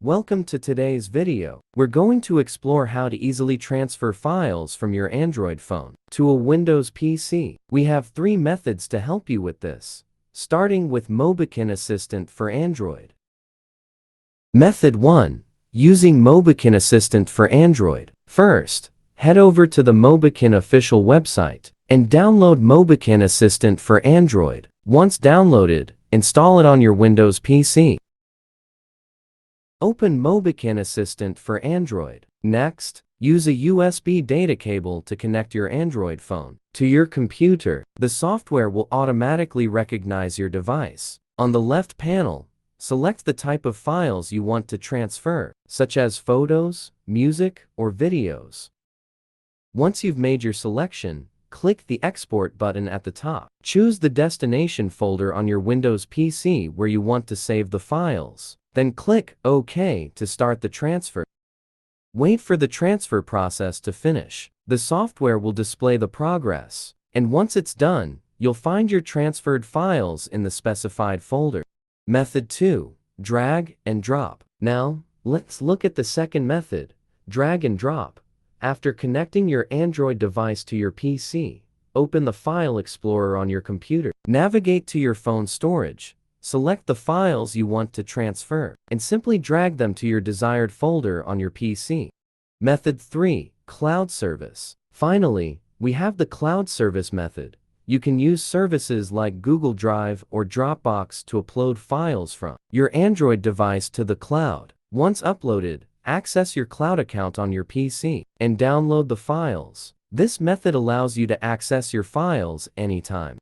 Welcome to today's video. We're going to explore how to easily transfer files from your Android phone to a Windows PC. We have 3 methods to help you with this, starting with MobiKin Assistant for Android. Method 1. Using MobiKin Assistant for Android. First, head over to the MobiKin official website and download MobiKin Assistant for Android. Once downloaded, install it on your Windows PC. Open MobiKin Assistant for Android. Next, use a USB data cable to connect your Android phone to your computer. The software will automatically recognize your device. On the left panel, select the type of files you want to transfer, such as photos, music, or videos. Once you've made your selection, click the Export button at the top. Choose the destination folder on your Windows PC where you want to save the files. Then click OK to start the transfer. Wait for the transfer process to finish. The software will display the progress, and once it's done, you'll find your transferred files in the specified folder. Method 2. Drag and drop. Now, let's look at the second method, drag and drop. After connecting your Android device to your PC, open the File Explorer on your computer. Navigate to your phone storage. Select the files you want to transfer, and simply drag them to your desired folder on your PC. Method 3. Cloud Service. Finally, we have the Cloud Service method. You can use services like Google Drive or Dropbox to upload files from your Android device to the cloud. Once uploaded, access your cloud account on your PC and download the files. This method allows you to access your files anytime.